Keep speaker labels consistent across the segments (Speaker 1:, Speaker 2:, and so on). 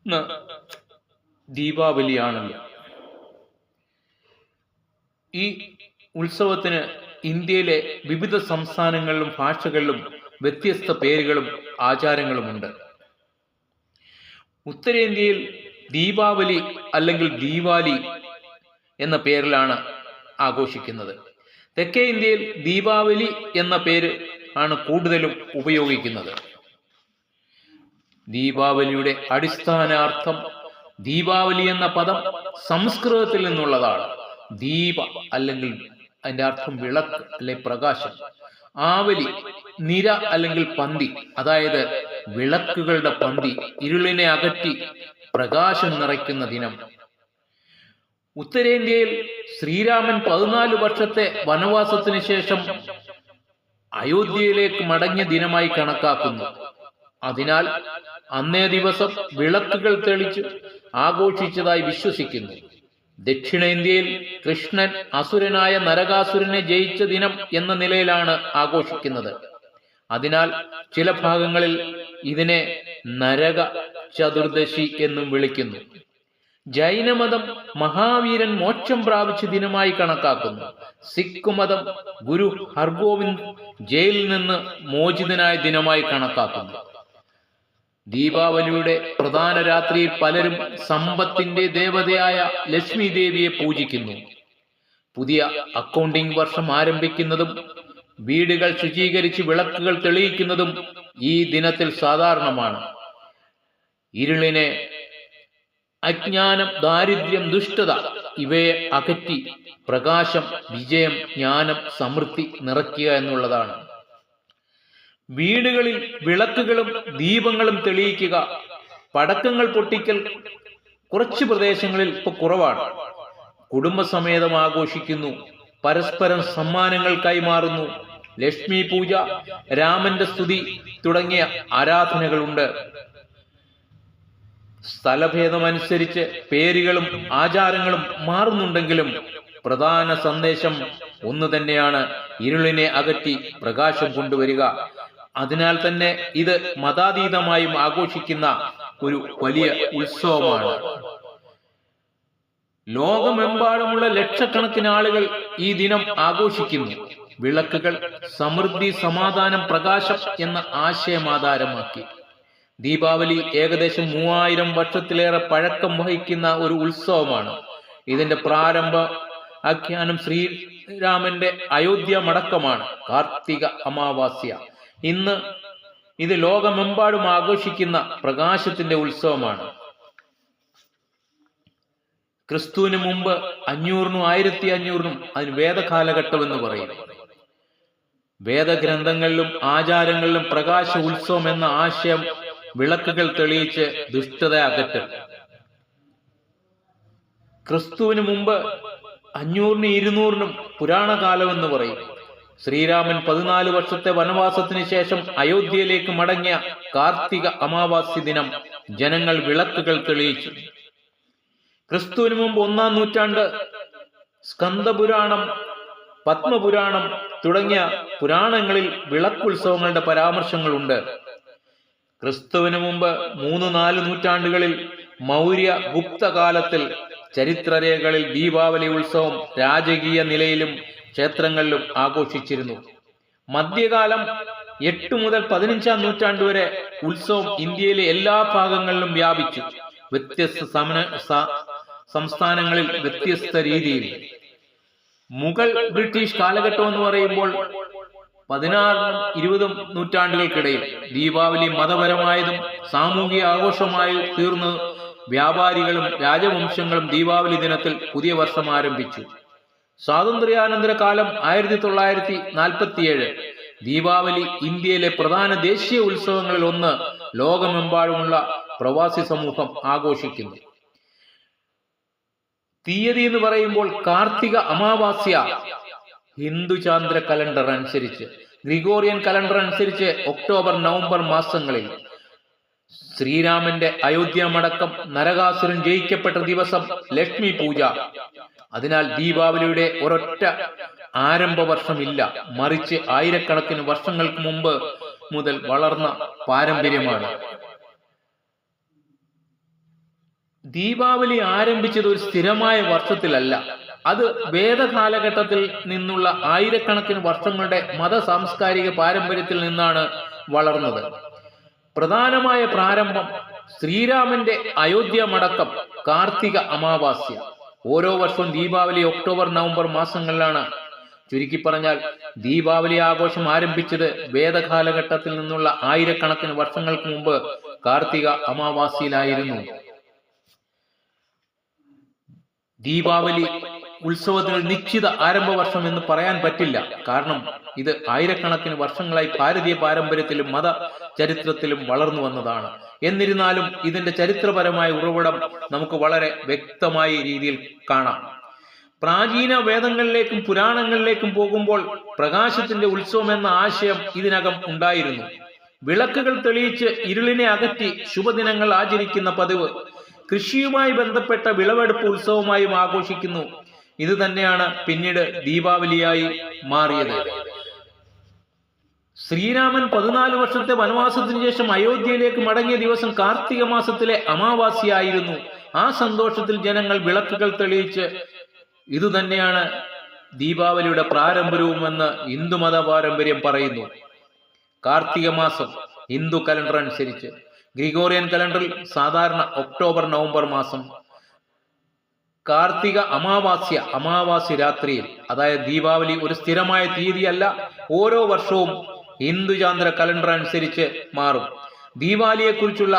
Speaker 1: ഇന്ന് ദീപാവലിയാണല്ലോ. ഈ ഉത്സവത്തിന് ഇന്ത്യയിലെ വിവിധ സംസ്ഥാനങ്ങളിലും ഭാഷകളിലും വ്യത്യസ്ത പേരുകളും ആചാരങ്ങളുമുണ്ട്. ഉത്തരേന്ത്യയിൽ ദീപാവലി അല്ലെങ്കിൽ ദീവാലി എന്ന പേരിലാണ് ആഘോഷിക്കുന്നത്. തെക്കേ ഇന്ത്യയിൽ ദീപാവലി എന്ന പേര് ആണ് കൂടുതലും ഉപയോഗിക്കുന്നത്. ദീപാവലിയുടെ അടിസ്ഥാനാർത്ഥം ദീപാവലി എന്ന പദം സംസ്കൃതത്തിൽ നിന്നുള്ളതാണ്. ദീപ അല്ലെങ്കിൽ അതിന്റെ അർത്ഥം വിളക്ക് അല്ലെ പ്രകാശം. ആവലി നിര അല്ലെങ്കിൽ പന്തി, അതായത് വിളക്കുകളുടെ പന്തി, ഇരുളിനെ അകറ്റി പ്രകാശം നിറയ്ക്കുന്ന ദിനം. ഉത്തരേന്ത്യയിൽ ശ്രീരാമൻ 14 വർഷത്തെ വനവാസത്തിന് ശേഷം അയോധ്യയിലേക്ക് മടങ്ങിയ ദിനമായി കണക്കാക്കുന്നു. അതിനാൽ അന്നേ ദിവസം വിളക്കുകൾ തെളിച്ച് ആഘോഷിച്ചതായി വിശ്വസിക്കുന്നു. ദക്ഷിണേന്ത്യയിൽ കൃഷ്ണൻ അസുരനായ നരകാസുരനെ ജയിച്ച ദിനം എന്ന നിലയിലാണ് ആഘോഷിക്കുന്നത്. അതിനാൽ ചില ഭാഗങ്ങളിൽ ഇതിനെ നരക ചതുർദശി എന്നും വിളിക്കുന്നു. ജൈനമതം മഹാവീരൻ മോക്ഷം പ്രാപിച്ച ദിനമായി കണക്കാക്കുന്നു. സിഖ് മതം ഗുരു ഹർഗോവിന്ദ് ജയിലിൽ നിന്ന് മോചിതനായ ദിനമായി കണക്കാക്കുന്നു. ദീപാവലിയുടെ പ്രധാന രാത്രിയിൽ പലരും സമ്പത്തിന്റെ ദേവതയായ ലക്ഷ്മി ദേവിയെ പൂജിക്കുന്നു. പുതിയ അക്കൗണ്ടിംഗ് വർഷം ആരംഭിക്കുന്നതും വീടുകൾ ശുചീകരിച്ച് വിളക്കുകൾ തെളിയിക്കുന്നതും ഈ ദിനത്തിൽ സാധാരണമാണ്. ഇരുളിനെ, അജ്ഞാനം, ദാരിദ്ര്യം, ദുഷ്ടത ഇവയെ അകറ്റി പ്രകാശം, വിജയം, ജ്ഞാനം, സമൃദ്ധി നിറയ്ക്കുക എന്നുള്ളതാണ്. വീടുകളിൽ വിളക്കുകളും ദീപങ്ങളും തെളിയിക്കുക, പടക്കങ്ങൾ പൊട്ടിക്കൽ കുറച്ച് പ്രദേശങ്ങളിൽ ഇപ്പൊ കുറവാണ്. കുടുംബസമേതം ആഘോഷിക്കുന്നു, പരസ്പരം സമ്മാനങ്ങൾ കൈമാറുന്നു. ലക്ഷ്മി പൂജ, രാമന്റെ സ്തുതി തുടങ്ങിയ ആരാധനകളുണ്ട്. സ്ഥലഭേദമനുസരിച്ച് പേരുകളും ആചാരങ്ങളും മാറുന്നുണ്ടെങ്കിലും പ്രധാന സന്ദേശം ഒന്ന് തന്നെയാണ്: ഇരുളിനെ അകറ്റി പ്രകാശം കൊണ്ടുവരിക. അതിനാൽ തന്നെ ഇത് മതാതീതമായും ആഘോഷിക്കുന്ന ഒരു വലിയ ഉത്സവമാണ്. ലോകമെമ്പാടുമുള്ള ലക്ഷക്കണക്കിന് ആളുകൾ ഈ ദിനം ആഘോഷിക്കുന്നു. വിളക്കുകൾ സമൃദ്ധി, സമാധാനം, പ്രകാശം എന്ന ആശയം ആധാരമാക്കി. ദീപാവലി ഏകദേശം 3000 വർഷത്തിലേറെ പഴക്കം വഹിക്കുന്ന ഒരു ഉത്സവമാണ്. ഇതിന്റെ പ്രാരംഭ ആഖ്യാനം ശ്രീരാമന്റെ അയോധ്യ മടക്കമാണ്, കാർത്തിക അമാവാസ്യ. ഇന്ന് ഇത് ലോകമെമ്പാടും ആഘോഷിക്കുന്ന പ്രകാശത്തിന്റെ ഉത്സവമാണ്. ക്രിസ്തുവിന് മുമ്പ് 500-നും 1500-നും അതിന് വേദകാലഘട്ടം എന്ന് പറയും. വേദഗ്രന്ഥങ്ങളിലും ആചാരങ്ങളിലും പ്രകാശ ഉത്സവം എന്ന ആശയം വിളക്കുകൾ തെളിയിച്ച് ദുഷ്ടത അകറ്റൽ. ക്രിസ്തുവിന് മുമ്പ് 500-നും 200-നും പുരാണകാലം എന്ന് പറയും. ശ്രീരാമൻ 14 വർഷത്തെ വനവാസത്തിന് ശേഷം അയോധ്യയിലേക്ക് മടങ്ങിയ കാർത്തിക അമാവാസ്യ ദിനം ജനങ്ങൾ വിളക്കുകൾ തെളിയിച്ചു. ക്രിസ്തുവിന് മുമ്പ് 1-ാം നൂറ്റാണ്ട് സ്കന്ദപുരാണം, പത്മപുരാണം തുടങ്ങിയ പുരാണങ്ങളിൽ വിളക്കുത്സവങ്ങളുടെ പരാമർശങ്ങളുണ്ട്. ക്രിസ്തുവിന് മുമ്പ് 3-4 നൂറ്റാണ്ടുകളിൽ മൗര്യ ഗുപ്ത കാലത്തിൽ ചരിത്രരേഖകളിൽ ദീപാവലി ഉത്സവം രാജകീയ നിലയിലും ക്ഷേത്രങ്ങളിലും ആഘോഷിച്ചിരുന്നു. മധ്യകാലം 8 മുതൽ 15-ാം നൂറ്റാണ്ട് വരെ ഉത്സവം ഇന്ത്യയിലെ എല്ലാ ഭാഗങ്ങളിലും വ്യാപിച്ചു. വ്യത്യസ്ത സംസ്ഥാനങ്ങളിൽ വ്യത്യസ്ത രീതിയിൽ. മുഗൾ ബ്രിട്ടീഷ് കാലഘട്ടം എന്ന് പറയുമ്പോൾ 16-നും 20-ും നൂറ്റാണ്ടുകൾക്കിടയിൽ ദീപാവലി മതപരമായതും സാമൂഹിക ആഘോഷമായി തീർന്നു. വ്യാപാരികളും രാജവംശങ്ങളും ദീപാവലി ദിനത്തിൽ പുതിയ വർഷം ആരംഭിച്ചു. സ്വാതന്ത്ര്യാനന്തര കാലം 1947. ദീപാവലി ഇന്ത്യയിലെ പ്രധാന ദേശീയ ഉത്സവങ്ങളിൽ ഒന്ന്. ലോകമെമ്പാടുമുള്ള പ്രവാസി സമൂഹം ആഘോഷിക്കുന്നു. തീയതി എന്ന് പറയുമ്പോൾ കാർത്തിക അമാവാസ്യ ഹിന്ദു ചാന്ദ്ര കലണ്ടർ അനുസരിച്ച്, ഗ്രിഗോറിയൻ കലണ്ടർ അനുസരിച്ച് ഒക്ടോബർ, നവംബർ മാസങ്ങളിൽ. ശ്രീരാമന്റെ അയോധ്യ മടക്കം, നരകാസുരൻ ജയിക്കപ്പെട്ട ദിവസം, ലക്ഷ്മി പൂജ. അതിനാൽ ദീപാവലിയുടെ ഒരൊറ്റ ആരംഭ വർഷമില്ല, മറിച്ച് ആയിരക്കണക്കിന് വർഷങ്ങൾക്ക് മുമ്പ് മുതൽ വളർന്ന പാരമ്പര്യമാണ്. ദീപാവലി ആരംഭിച്ചത് ഒരു സ്ഥിരമായ വർഷത്തിലല്ല. അത് വേദകാലഘട്ടത്തിൽ നിന്നുള്ള ആയിരക്കണക്കിന് വർഷങ്ങളുടെ മത സാംസ്കാരിക പാരമ്പര്യത്തിൽ നിന്നാണ് വളർന്നത്. പ്രധാനമായ പ്രാരംഭം ശ്രീരാമന്റെ അയോധ്യ മടക്കം കാർത്തിക അമാവാസ്യ. ഓരോ വർഷവും ദീപാവലി ഒക്ടോബർ നവംബർ മാസങ്ങളിലാണ്. ചുരുക്കി പറഞ്ഞാൽ ദീപാവലി ആഘോഷം ആരംഭിച്ചത് വേദകാലഘട്ടത്തിൽ നിന്നുള്ള ആയിരക്കണക്കിന് വർഷങ്ങൾക്ക് മുമ്പ് കാർത്തിക അമാവാസ്യയിലായിരുന്നു. ദീപാവലി ഉത്സവത്തിന് നിശ്ചിത ആരംഭ വർഷം എന്ന് പറയാൻ പറ്റില്ല. കാരണം ഇത് ആയിരക്കണക്കിന് വർഷങ്ങളായി ഭാരതീയ പാരമ്പര്യത്തിലും മത ചരിത്രത്തിലും വളർന്നു വന്നതാണ്. എന്നിരുന്നാലും ഇതിന്റെ ചരിത്രപരമായ ഉറവിടം നമുക്ക് വളരെ വ്യക്തമായ രീതിയിൽ കാണാം. പ്രാചീന വേദങ്ങളിലേക്കും പുരാണങ്ങളിലേക്കും പോകുമ്പോൾ പ്രകാശത്തിന്റെ ഉത്സവം എന്ന ആശയം ഇതിനകം ഉണ്ടായിരുന്നു. വിളക്കുകൾ തെളിയിച്ച് ഇരുളിനെ അകറ്റി ശുഭദിനങ്ങൾ ആചരിക്കുന്ന പതിവ് കൃഷിയുമായി ബന്ധപ്പെട്ട വിളവെടുപ്പ് ഉത്സവമായും ആഘോഷിക്കുന്നു. ഇത് തന്നെയാണ് പിന്നീട് ദീപാവലിയായി മാറിയത്. ശ്രീരാമൻ 14 വർഷത്തെ വനവാസത്തിന് ശേഷം അയോധ്യയിലേക്ക് മടങ്ങിയ ദിവസം കാർത്തിക മാസത്തിലെ അമാവാസ്യയായിരുന്നു. ആ സന്തോഷത്തിൽ ജനങ്ങൾ വിളക്കുകൾ തെളിയിച്ച് ഇതുതന്നെയാണ് ദീപാവലിയുടെ പ്രാരംഭവുമെന്ന് ഹിന്ദുമത പാരമ്പര്യം പറയുന്നു. കാർത്തിക മാസം ഹിന്ദു കലണ്ടർ അനുസരിച്ച്, ഗ്രിഗോറിയൻ കലണ്ടറിൽ സാധാരണ ഒക്ടോബർ നവംബർ മാസം. കാർത്തിക അമാവാസ്യ രാത്രിയിൽ, അതായത് ദീപാവലി ഒരു സ്ഥിരമായ തീയതിയല്ല, ഓരോ വർഷവും ഹിന്ദുചാന്ദ്ര കലണ്ടർ അനുസരിച്ച് മാറും. ദീപാവലിയെക്കുറിച്ചുള്ള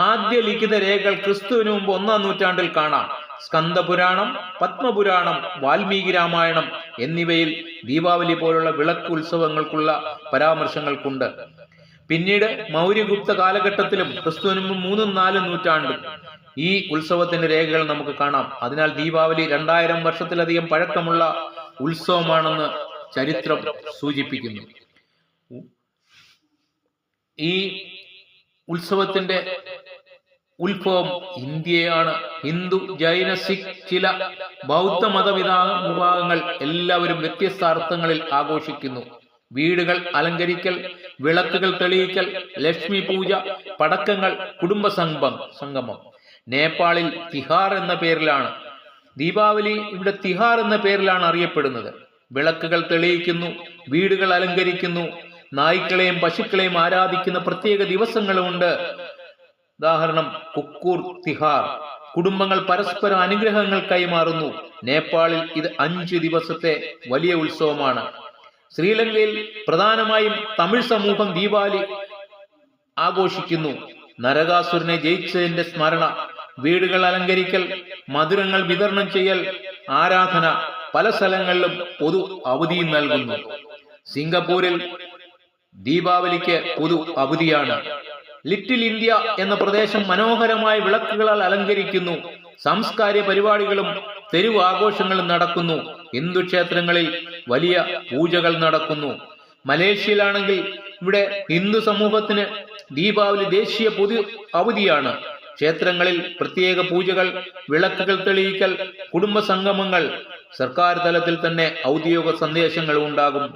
Speaker 1: ആദ്യ ലിഖിത രേഖകൾ ക്രിസ്തുവിന് മുമ്പ് 1-ാം നൂറ്റാണ്ടിൽ കാണാം. സ്കന്ദപുരാണം, പത്മപുരാണം, വാൽമീകി രാമായണം എന്നിവയിൽ ദീപാവലി പോലുള്ള വിളക്ക് ഉത്സവങ്ങൾക്കുള്ള പരാമർശങ്ങൾക്കുണ്ട്. പിന്നീട് മൗര്യഗുപ്ത കാലഘട്ടത്തിലും ക്രിസ്തുവിന് മുമ്പ് 3-4 നൂറ്റാണ്ട് ഈ ഉത്സവത്തിന്റെ രേഖകൾ നമുക്ക് കാണാം. അതിനാൽ ദീപാവലി 2000 വർഷത്തിലധികം പഴക്കമുള്ള ഉത്സവമാണെന്ന് ചരിത്രം സൂചിപ്പിക്കുന്നു. ഈ ഉത്സവത്തിന്റെ ഉത്ഭവം ഇന്ത്യയാണ്. ഹിന്ദു, ജൈന, സിഖ്, ചില ബൗദ്ധ വിഭാഗങ്ങൾ എല്ലാവരും വ്യത്യസ്ത അർത്ഥങ്ങളിൽ ആഘോഷിക്കുന്നു. വീടുകൾ അലങ്കരിക്കൽ, വിളക്കുകൾ തെളിയിക്കൽ, ലക്ഷ്മി പൂജ, പടക്കങ്ങൾ, കുടുംബ സംഗമം. നേപ്പാളിൽ തിഹാർ എന്ന പേരിലാണ് ദീപാവലി, ഇവിടെ തിഹാർ എന്ന പേരിലാണ് അറിയപ്പെടുന്നത്. വിളക്കുകൾ തെളിയിക്കുന്നു, വീടുകൾ അലങ്കരിക്കുന്നു, നായ്ക്കളെയും പശുക്കളെയും ആരാധിക്കുന്ന പ്രത്യേക ദിവസങ്ങളുമുണ്ട്. ഉദാഹരണം കുക്കൂർ തിഹാർ. കുടുംബങ്ങൾ പരസ്പരം അനുഗ്രഹങ്ങൾ കൈമാറുന്നു. നേപ്പാളിൽ ഇത് 5 ദിവസത്തെ വലിയ ഉത്സവമാണ്. ശ്രീലങ്കയിൽ പ്രധാനമായും തമിഴ് സമൂഹം ദീപാവലി ആഘോഷിക്കുന്നു. നരകാസുരനെ ജയിച്ചതിന്റെ സ്മരണ, വീടുകൾ അലങ്കരിക്കൽ, മധുരങ്ങൾ വിതരണം ചെയ്യൽ, ആരാധന. പല സ്ഥലങ്ങളിലും പൊതു അവധിയും നൽകുന്നു. സിംഗപ്പൂരിൽ ദീപാവലിക്ക് പൊതു അവധിയാണ്. ലിറ്റിൽ ഇന്ത്യ എന്ന പ്രദേശം മനോഹരമായ വിളക്കുകളാൽ അലങ്കരിക്കുന്നു. സാംസ്കാരിക പരിപാടികളും തെരുവ് ആഘോഷങ്ങളും നടക്കുന്നു. ഹിന്ദു ക്ഷേത്രങ്ങളിൽ വലിയ പൂജകൾ നടക്കുന്നു. മലേഷ്യയിലാണെങ്കിൽ ഇവിടെ ഹിന്ദു സമൂഹത്തിന് ദീപാവലി ദേശീയ പൊതു അവധിയാണ്. ക്ഷേത്രങ്ങളിൽ പ്രത്യേക പൂജകൾ, വിളക്കുകൾ തെളിയിക്കൽ, കുടുംബ സംഗമങ്ങൾ. സർക്കാർ തലത്തിൽ തന്നെ ഔദ്യോഗിക സന്ദേശങ്ങൾ ഉണ്ടാകും.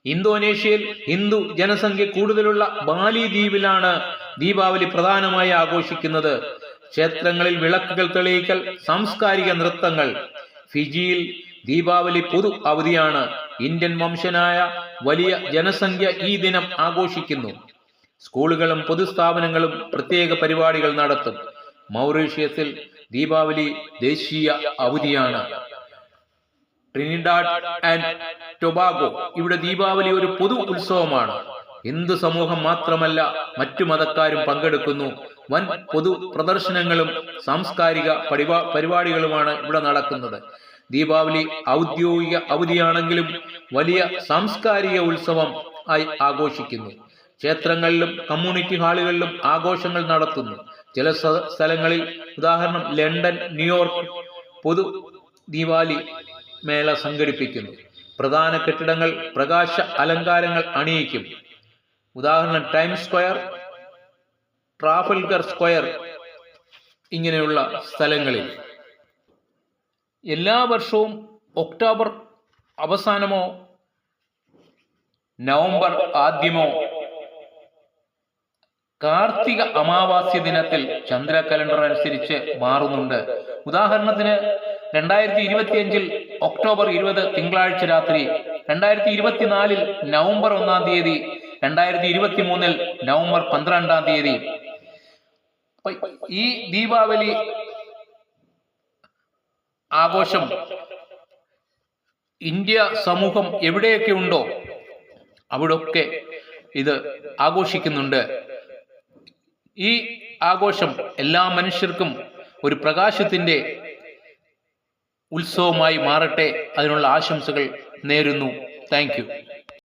Speaker 1: ഇന്തോനേഷ്യയിൽ ഹിന്ദു ജനസംഖ്യ കൂടുതലുള്ള ബാലി ദ്വീപിലാണ് ദീപാവലി പ്രധാനമായി ആഘോഷിക്കുന്നത്. ക്ഷേത്രങ്ങളിൽ വിളക്കുകൾ തെളിയിക്കൽ, സാംസ്കാരിക നൃത്തങ്ങൾ. ഫിജിയിൽ ദീപാവലി പൊതു അവധിയാണ്. ഇന്ത്യൻ വംശനായ വലിയ ജനസംഖ്യ ഈ ദിനം ആഘോഷിക്കുന്നു. സ്കൂളുകളും പൊതുസ്ഥാപനങ്ങളും പ്രത്യേക പരിപാടികൾ നടത്തും. മൗറീഷ്യസിൽ ദീപാവലി ദേശീയ അവധിയാണ്. ട്രിനിഡാഡ് ആൻഡ് ടൊബാഗോ, ഇവിടെ ദീപാവലി ഒരു പൊതു ഉത്സവമാണ്. ഹിന്ദു സമൂഹം മാത്രമല്ല മറ്റു മതക്കാരും പങ്കെടുക്കുന്നു. വൻ പൊതു പ്രദർശനങ്ങളും സാംസ്കാരിക പരിപാടികളുമാണ് ഇവിടെ നടക്കുന്നത്. ദീപാവലി ഔദ്യോഗിക അവധിയാണെങ്കിലും വലിയ സാംസ്കാരിക ഉത്സവം ആയി ആഘോഷിക്കുന്നു. ക്ഷേത്രങ്ങളിലും കമ്മ്യൂണിറ്റി ഹാളുകളിലും ആഘോഷങ്ങൾ നടത്തുന്നു. ചില സ്ഥലങ്ങളിൽ, ഉദാഹരണം ലണ്ടൻ, ന്യൂയോർക്ക്, പൊതു ദീപാവലി മേള സംഘടിപ്പിക്കുന്നു. പ്രധാന കെട്ടിടങ്ങൾ പ്രകാശ അലങ്കാരങ്ങൾ അണിയിക്കും. ഉദാഹരണം ടൈംസ് സ്ക്വയർ, ട്രാഫൽഗർ സ്ക്വയർ, ഇങ്ങനെയുള്ള സ്ഥലങ്ങളിൽ. എല്ലാ വർഷവും ഒക്ടോബർ അവസാനമോ നവംബർ ആദ്യമോ കാർത്തിക അമാവാസ്യ ദിനത്തിൽ ചന്ദ്ര കലണ്ടർ അനുസരിച്ച് മാറുന്നുണ്ട്. ഉദാഹരണത്തിന് 2025 ഒക്ടോബർ 20 തിങ്കളാഴ്ച രാത്രി, 2024 നവംബർ 1 തീയതി, 2023 നവംബർ 12 തീയതി. ഈ ദീപാവലി ആഘോഷം ഇന്ത്യ സമൂഹം എവിടെയൊക്കെ ഉണ്ടോ അവിടൊക്കെ ഇത് ആഘോഷിക്കുന്നുണ്ട്. ഈ ആഘോഷം എല്ലാ മനുഷ്യർക്കും ഒരു പ്രകാശത്തിന്റെ ഉത്സവമായി മാറട്ടെ. അതിനുള്ള ആശംസകൾ നേരുന്നു. Thank you.